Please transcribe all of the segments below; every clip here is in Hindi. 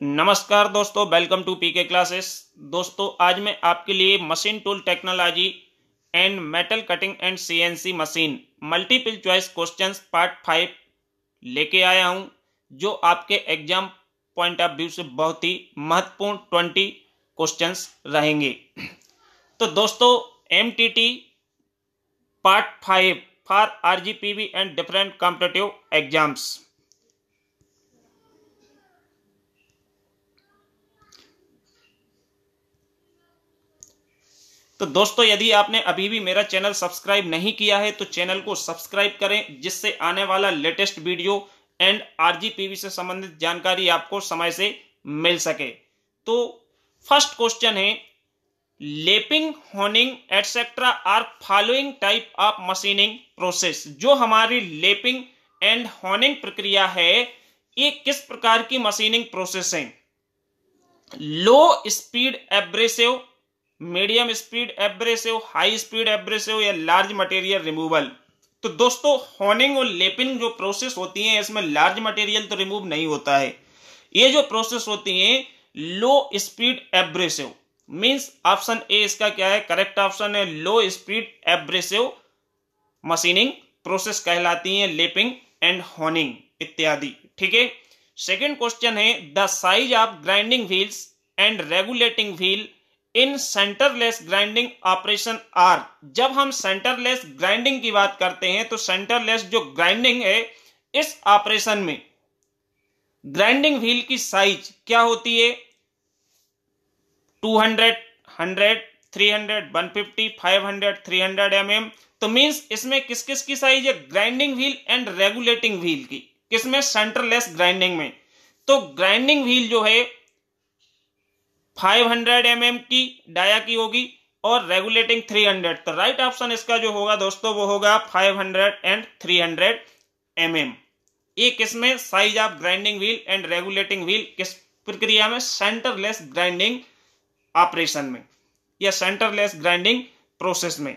नमस्कार दोस्तों, वेलकम टू पीके क्लासेस। दोस्तों, आज मैं आपके लिए machine tool technology and metal cutting and CNC machine multiple choice questions part 5 लेके आया हूं, जो आपके एग्जाम पॉइंट ऑफ व्यू से बहुत ही महत्वपूर्ण 20 क्वेश्चंस रहेंगे। तो दोस्तों, MTT part 5 for RGPV and different competitive exams. तो दोस्तों, यदि आपने अभी भी मेरा चैनल सब्सक्राइब नहीं किया है तो चैनल को सब्सक्राइब करें, जिससे आने वाला लेटेस्ट वीडियो एंड आरजीपीवी से संबंधित जानकारी आपको समय से मिल सके। तो फर्स्ट क्वेश्चन है, lapping, honing etcetera are following type of machining process. जो हमारी लेपिंग एंड होनिंग प्रक्रिया है, ये किस प्रकार की मशीनिंग प्रोसेस है? Low speed abrasive, medium speed abrasive, high speed abrasive या लार्ज मटेरियल रिमूवल। तो दोस्तों, होनिंग और लेपिंग जो प्रोसेस होती है, इसमें लार्ज मटेरियल तो रिमूव नहीं होता है। ये जो प्रोसेस होती है low speed abrasive, means option A इसका क्या है? करेक्ट ऑप्शन है। Low speed abrasive machining process कहलाती है लेपिंग एंड होनिंग इत्यादि। ठीक है। सेकेंड क्वेश्चन है, the size of grinding wheels and regulating wheel in centreless grinding operation are. जब हम सेंटरलेस ग्राइंडिंग की बात करते हैं तो सेंटरलेस जो ग्राइंडिंग है, इस ऑपरेशन में ग्राइंडिंग व्हील की साइज क्या होती है? 200, 100, 300, 150, 500, 300 mm। तो मींस इसमें किस किस की साइज है? Grinding wheel and regulating wheel की। किसमें? सेंटरलेस ग्राइंडिंग में। तो ग्राइंडिंग व्हील जो है 500 mm की डाया की होगी और रेगुलेटिंग 300। तो राइट ऑप्शन इसका जो होगा दोस्तों, वो होगा 500 एंड 300 mm। ये किसमें? Size of grinding wheel and regulating wheel किस प्रक्रिया में? सेंटरलेस ग्राइंडिंग ऑपरेशन में या सेंटरलेस ग्राइंडिंग प्रोसेस में।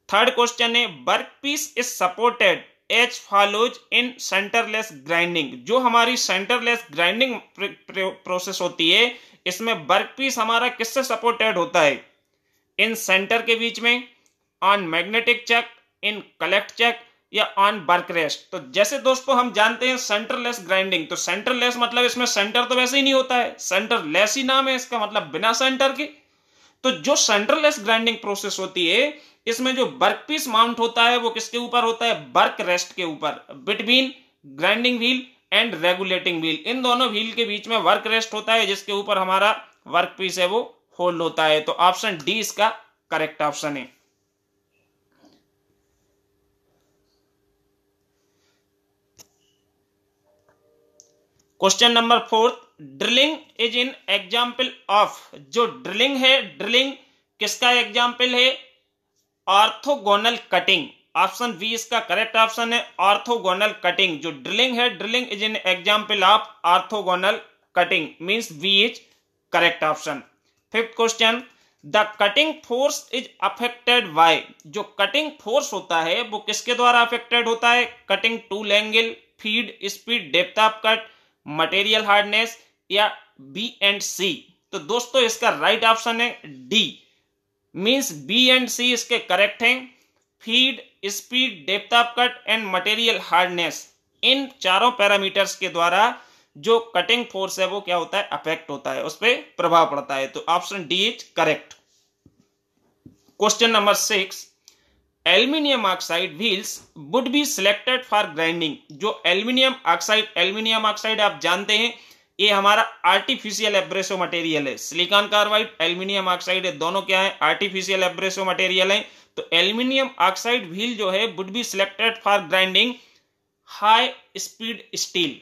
थर्ड क्वेश्चन है, work piece is supported as follows in centreless grinding. जो हमारी सेंटरलेस ग्राइंडिंग प्रोसेस होती है, इसमें वर्क पीस हमारा किससे सपोर्टेड होता है? इन सेंटर के बीच में, on magnetic chuck, in collet chuck या ऑन वर्क रेस्ट। तो जैसे दोस्तों हम जानते हैं सेंटरलेस ग्राइंडिंग, तो सेंटरलेस मतलब इसमें सेंटर तो वैसे ही नहीं होता है, सेंटरलेस ही नाम है इसका, मतलब बिना सेंटर के। तो जो सेंटरलेस ग्राइंडिंग प्रोसेस होती है, इसमें जो वर्क पीस माउंट होता है वो किसके ऊपर होता है? वर्क रेस्ट के ऊपर, between grinding wheel and regulating wheel. इन दोनों व्हील के बीच में वर्क रेस्ट होता है, जिसके ऊपर हमारा वर्क पीस है वो होल्ड होता है। तो ऑप्शन डी इसका करेक्ट ऑप्शन है। Question number 4, drilling is in example of. जो ड्रिलिंग है, ड्रिलिंग किसका एग्जाम्पल है? Orthogonal cutting. ऑप्शन बी इसका करेक्ट ऑप्शन है, ऑर्थोगोनल कटिंग। जो ड्रिलिंग है, drilling is an example of orthogonal cutting, means B is correct option. Fifth question, the cutting force is affected by. जो कटिंग फोर्स होता है वो किसके द्वारा अफेक्टेड होता है? Cutting tool angle, feed speed, depth of cut, material hardness या बी एंड सी। तो दोस्तों, इसका राइट ऑप्शन है D, means B and C इसके करेक्ट हैं। Feed, speed, depth of cut and material hardness, इन चारों पैरामीटर्स के द्वारा जो कटिंग फोर्स है वो क्या होता है? अफेक्ट होता है, उस पर प्रभाव पड़ता है। तो option D is correct. Question number 6, aluminium oxide wheels would be selected for grinding. जो एल्यूमिनियम ऑक्साइड आप जानते हैं, ये हमारा आर्टिफिशियल एब्रेसिव मटेरियल है। सिलिकॉन कार्बाइड, एल्यूमिनियम ऑक्साइड है, दोनों क्या है? आर्टिफिशियल एब्रेसिव मटेरियल है। तो एल्यूमिनियम ऑक्साइड व्हील जो है would be selected for grinding high speed steel.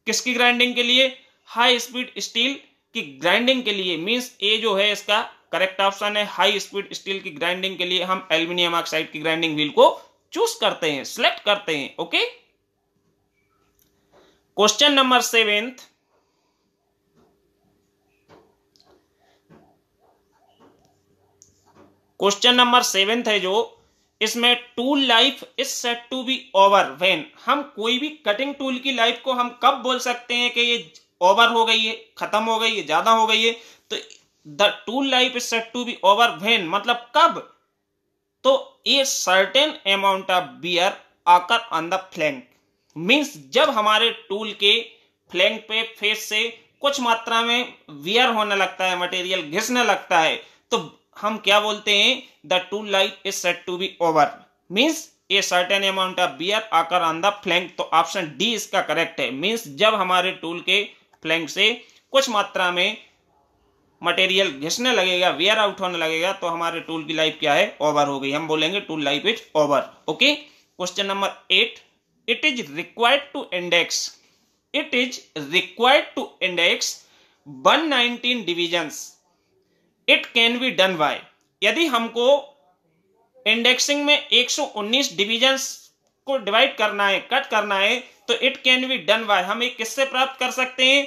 किसकी ग्राइंडिंग के लिए? हाई स्पीड स्टील की ग्राइंडिंग के लिए, मींस ए जो है इसका करेक्ट ऑप्शन है। हाई स्पीड स्टील की ग्राइंडिंग के लिए हम एल्यूमिनियम ऑक्साइड की ग्राइंडिंग व्हील को चूज करते हैं, सिलेक्ट करते हैं। Okay. Question number 7, question number 7 है जो, इसमें tool life is set to be over when. हम कोई भी कटिंग टूल की लाइफ को हम कब बोल सकते हैं कि ये ओवर हो गई है, खत्म हो गई है, ज्यादा हो गई है, तो the tool life is said to be over when, मतलब कब, तो a certain amount of wear occur on the flank, means जब हमारे टूल के फ्लैंक पे फेस से कुछ मात्रा में वियर होने लगता है, मटेरियल घिसने लगता है, तो हम क्या बोलते हैं, the tool life is said to be over, means a certain amount of wear occur on the flank. तो ऑप्शन डी इसका करेक्ट है, मींस जब हमारे टूल के फ्लैंक से कुछ मात्रा में मटेरियल घिसने लगेगा, वियर आउट होने लगेगा, तो हमारे टूल की लाइफ क्या है, ओवर हो गई, हम बोलेंगे tool life is over. Okay, question number 8, it is required to index, it is required to index 119 divisions, it can be done by, यदि हमको इंडेक्सिंग में 119 डिविजन्स को डिवाइड करना है, कट करना है, तो it can be done bye हम एक किससे प्राप्त कर सकते हैं,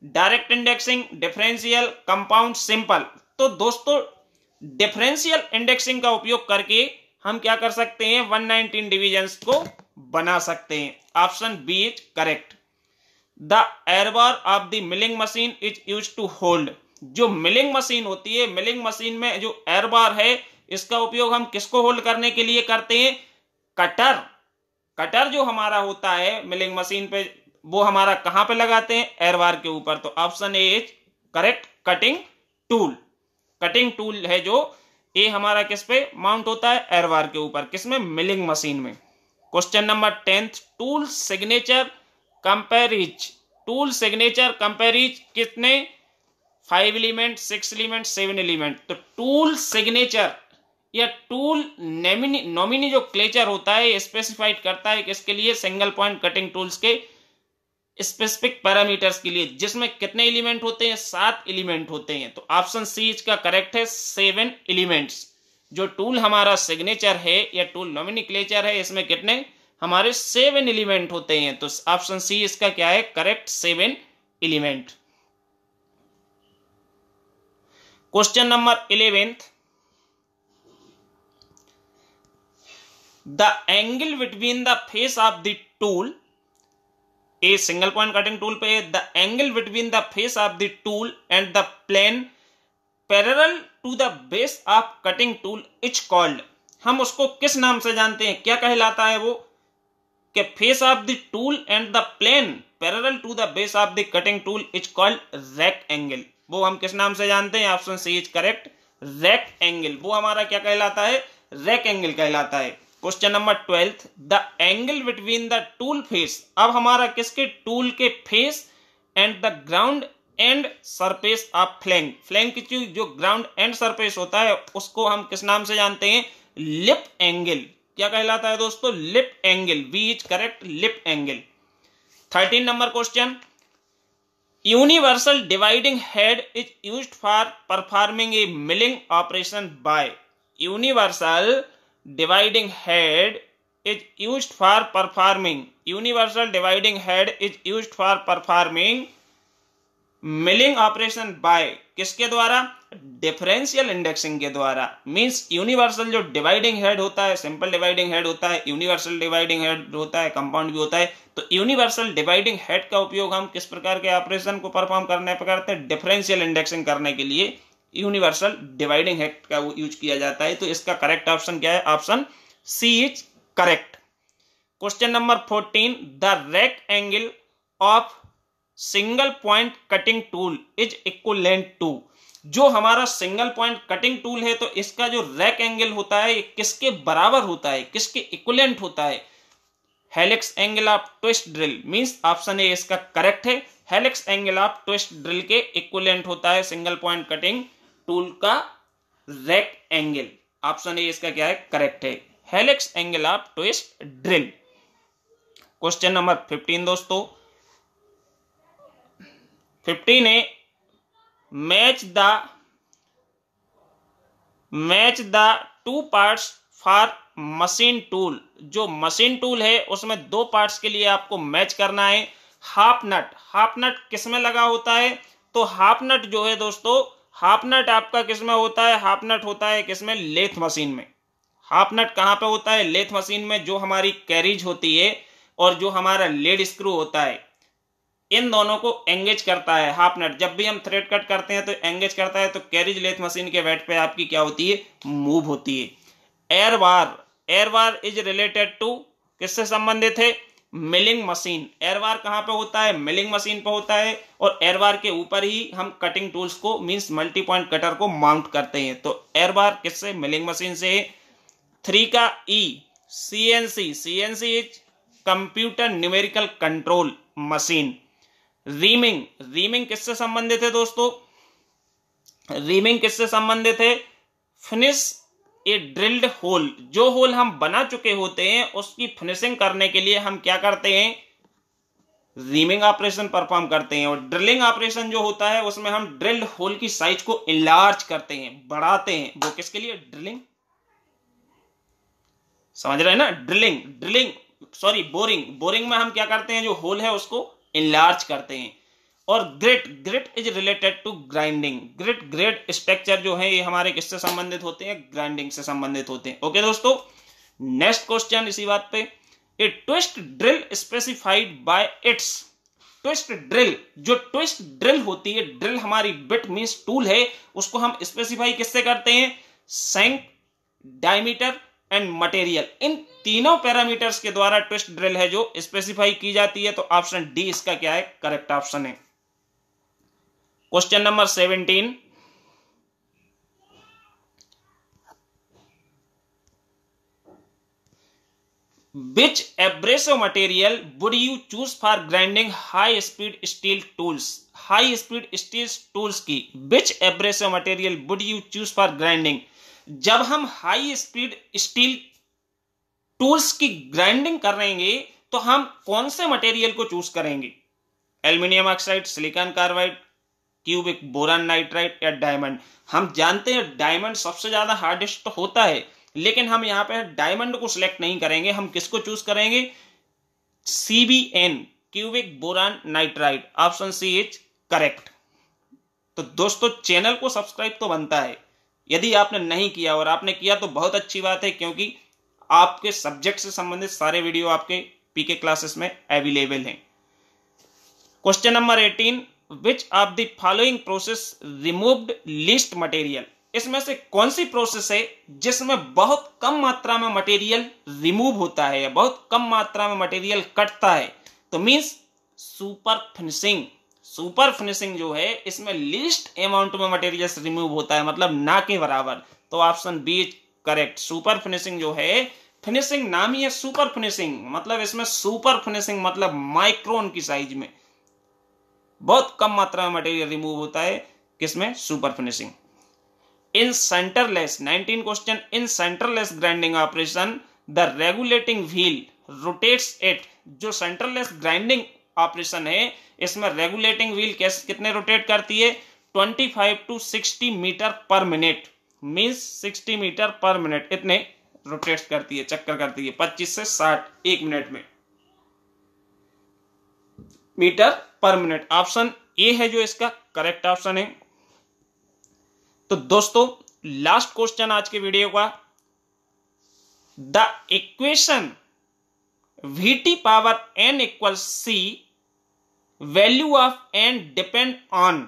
direct indexing, differential, compound, simple. तो दोस्तों डिफरेंशियल इंडेक्सिंग का उपयोग करके हम क्या कर सकते हैं, 119 डिविजन्स को बना सकते हैं। Option B is correct. The arbor of the milling machine is used to hold, जो मिलिंग मशीन होती है, मिलिंग मशीन में जो एयर बार है, इसका उपयोग हम किसको होल्ड करने के लिए करते हैं, कटर। कटर जो हमारा होता है मिलिंग मशीन पे, वो हमारा कहां पे लगाते हैं, एयर बार के ऊपर। तो option A is correct, cutting tool, cutting tool है जो ए हमारा किस पे माउंट होता है, एयर बार के ऊपर, किसमें, मिलिंग मशीन में। Question number 10, tool signature comprises, tool signature comprises कितने, 5 एलिमेंट, 6 एलिमेंट, 7 एलिमेंट। तो टूल सिग्नेचर या टूल नॉमिनी जो क्लेचर होता है, स्पेसिफाइड करता है किसके लिए, सिंगल पॉइंट कटिंग टूल्स के स्पेसिफिक पैरामीटर्स के लिए, जिसमें कितने एलिमेंट होते हैं, 7 एलिमेंट होते हैं। तो ऑप्शन सी इसका करेक्ट है, 7 एलिमेंट्स। जो टूल हमारा सिग्नेचर है या टूल नॉमिनक्लेचर है, इसमें कितने हमारे 7 एलिमेंट होते हैं। तो ऑप्शन सी इसका क्या है, correct, 7 element. Question number 11, the angle between the face of the tool, a single point cutting tool पे, the angle between the face of the tool and the plane parallel to the base of cutting tool is called, हम उसको किस नाम से जानते हैं, क्या कहलाता है वो, कि face of the tool and the plane parallel to the base of the cutting tool is called rake angle, वो हम किस नाम से जानते हैं, option C is correct, rake angle, वो हमारा क्या कहलाता है, रैक एंगल कहलाता है। Question number 12, the angle between the tool face, अब हमारा किसके, टूल के face and the ground and surface of flank, flank की जो ग्राउंड एंड सरफेस होता है, उसको हम किस नाम से जानते हैं, लिप एंगल, क्या कहलाता है दोस्तों, lip angle, B is correct, lip angle. 13 number question, universal dividing head is used for performing a milling operation by, universal dividing head is used for performing, universal dividing head is used for performing milling operation by, किसके द्वारा, डिफरेंशियल इंडेक्सिंग के द्वारा। मींस यूनिवर्सल जो डिवाइडिंग हेड होता है, सिंपल डिवाइडिंग हेड होता है, यूनिवर्सल डिवाइडिंग हेड होता है, कंपाउंड भी होता है। तो यूनिवर्सल डिवाइडिंग हेड का उपयोग हम किस प्रकार के ऑपरेशन को परफॉर्म करने पर करते हैं, डिफरेंशियल इंडेक्सिंग करने के लिए यूनिवर्सल डिवाइडिंग हेड का यूज किया जाता है। तो इसका करेक्ट ऑप्शन क्या है, option C is correct. Question number 14, the rake angle of single point cutting tool is equivalent to, जो हमारा सिंगल पॉइंट कटिंग टूल है, तो इसका जो रैक एंगल होता है किसके बराबर होता है, किसके इक्विवेलेंट होता है, helix angle of twist drill, means option A इसका करेक्ट है, helix angle of twist drill के इक्विवेलेंट होता है सिंगल पॉइंट कटिंग टूल का रैक एंगल। ऑप्शन ए इसका क्या है, करेक्ट है, helix angle of twist drill. Question number 15 दोस्तों, 15 है, match the two parts for machine tool, जो मशीन टूल है उसमें 2 पार्ट्स के लिए आपको मैच करना है। हाफ नट किस में लगा होता है, तो हाफ नट जो है दोस्तों, हाफ नट आपका किसमें होता है, हाफ नट होता है किसमें, लेथ मशीन में। हाफ नट कहां पे होता है, लेथ मशीन में, जो हमारी कैरिज होती है और जो हमारा लीड स्क्रू होता है, इन दोनों को एंगेज करता है हाफ नट। जब भी हम थ्रेड कट करते हैं तो एंगेज करता है, तो कैरिज लेथ मशीन के वेट पे आपकी क्या होती है, मूव होती है। Arbor is related to, किससे संबंधित है, मिलिंग मशीन। एयर बार कहां पे होता है, मिलिंग मशीन पे होता है, और एयर बार के ऊपर ही हम कटिंग टूल्स को मींस मल्टी पॉइंट कटर को माउंट करते हैं। तो एयर बार किससे, मिलिंग मशीन से। 3 का E, CNC is computer numerical control machine. Reaming किससे संबंधित है दोस्तों, रीमिंग किससे संबंधित है, फिनिश ए ड्रिल्ड होल। जो होल हम बना चुके होते हैं उसकी फिनिशिंग करने के लिए हम क्या करते हैं, रीमिंग ऑपरेशन परफॉर्म करते हैं। और ड्रिलिंग ऑपरेशन जो होता है उसमें हम ड्रिल्ड होल की साइज को इनलार्ज करते हैं, बढ़ाते हैं। वो किसके लिए, ड्रिलिंग, समझ रहे हैं ना, बोरिंग में हम क्या करते हैं, जो होल है उसको इनलार्ज करते हैं। और grit is related to grinding. Grit structure जो है ये हमारे किससे संबंधित होते हैं, ग्राइंडिंग से संबंधित होते हैं। ओके दोस्तों, नेक्स्ट क्वेश्चन इसी बात पे, a twist drill specified by its. Twist drill, जो ट्विस्ट ड्रिल होती है, ड्रिल हमारी बिट मींस टूल है, उसको हम स्पेसिफाई किससे करते हैं, सेंक, डायमीटर एंड मटेरियल। इन तीनों पैरामीटर्स के द्वारा ट्विस्ट ड्रिल है जो स्पेसिफाई की जाती है। तो ऑप्शन डी इसका क्या है, करेक्ट ऑप्शन है। Question number 17, which abrasive material would you choose for grinding high speed steel tools? High speed steel tools की which abrasive material would you choose for grinding? जब हम हाई स्पीड स्टील टूल्स की ग्राइंडिंग करेंगे तो हम कौन से मटेरियल को चूज करेंगे, aluminium oxide, silicon carbide, cubic, boron nitride या डायमंड। हम जानते हैं डायमंड सबसे ज्यादा हार्डेस्ट तो होता है, लेकिन हम यहां पे डायमंड को सिलेक्ट नहीं करेंगे, हम किसको चूज करेंगे, CBN, cubic boron nitride. Option C is correct. तो दोस्तों चैनल को सब्सक्राइब तो बनता है, यदि आपने नहीं किया और आपने किया तो बहुत अच्छी बात है, क्योंकि आपके सब्जेक्ट से संबंधित सारे वीडियो आपके पीके क्लासेस में अवेलेबल हैं। Question number 18, which of the following process removed least material. इसमें से कौन सी प्रोसेस है जिसमें बहुत कम मात्रा में मटेरियल रिमूव होता है या बहुत कम मात्रा में मटेरियल कटता है। तो मींस सुपर फिनिशिंग जो है इसमें लीस्ट अमाउंट में मटेरियल रिमूव होता है, मतलब ना के बराबर। तो option B is correct. Super finishing जो है, फिनिशिंग नाम ही है सुपर फिनिशिंग, मतलब इसमें सुपर फिनिशिंग मतलब माइक्रोन की साइज में बहुत कम मात्रा में मटेरियल रिमूव होता है, किसमें, super finishing. In centreless, 19 question, in centreless grinding operation the regulating wheel rotates it. जो सेंटरलेस ग्राइंडिंग ऑपरेशन है इसमें रेगुलेटिंग व्हील कितने रोटेट करती है, 25 to 60 मीटर पर मिनट, मींस 60 मीटर पर मिनट इतने रोटेट करती है, चक्कर करती है, 25 से 60 एक मिनट में metre per minute. Option A है जो इसका करेक्ट ऑप्शन है। तो दोस्तों लास्ट क्वेश्चन आज के वीडियो का, the equation VT power n equal C value of n depend on,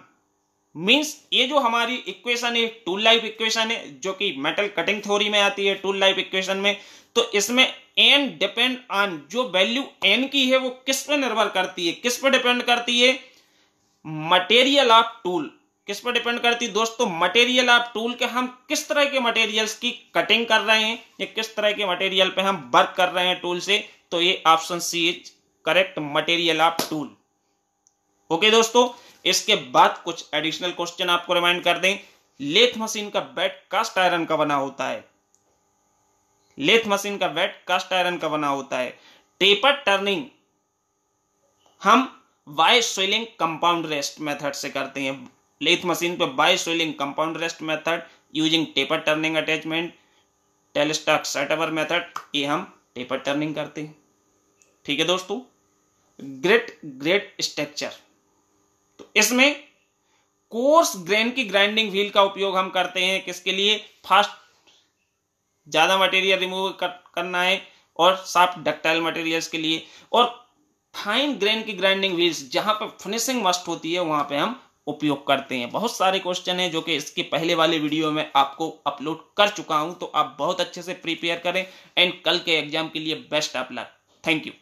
means ये जो हमारी इक्वेशन है टूल लाइफ इक्वेशन है, जो कि मेटल कटिंग थ्योरी में आती है टूल लाइफ इक्वेशन में। तो इसमें n डिपेंड ऑन, जो वैल्यू n की है वो किस पे निर्भर करती है, किस पे डिपेंड करती है, मटेरियल ऑफ टूल। किस पर डिपेंड करती है दोस्तों, मटेरियल ऑफ टूल के हम किस तरह के मटेरियल्स की कटिंग कर रहे हैं या किस तरह के मटेरियल पे हम वर्क कर रहे हैं टूल से। तो ये option C is correct, material of tool. Okay दोस्तों, इसके बाद कुछ एडिशनल क्वेश्चन आपको रिमाइंड कर दें। लेथ मशीन का बेड कास्ट आयरन का बना होता है, लेथ मशीन का बेड कास्ट आयरन का बना होता है। टेपर टर्निंग हम by swivelling compound rest method से करते हैं, लेथ मशीन पे by swivelling compound rest method using taper turning attachment, tailstock setover method, ये हम टेपर टर्निंग करते हैं। ठीक है दोस्तों। ग्रेड स्ट्रक्चर, तो इसमें कोर्स ग्रेन की ग्राइंडिंग व्हील का उपयोग हम करते हैं, किसके लिए, फास्ट ज्यादा मटेरियल रिमूव करना है और सॉफ्ट डक्टाइल मटेरियल्स के लिए। और फाइन ग्रेन की ग्राइंडिंग व्हील्स, जहां पर फिनिशिंग मस्ट होती है वहां पे हम उपयोग करते हैं। बहुत सारे क्वेश्चन हैं जो कि इसके पहले वाले वीडियो में आपको अपलोड कर चुका हूं, तो आप बहुत अच्छे से प्रिपेयर करें एंड कल के एग्जाम के लिए best of luck. Thank you.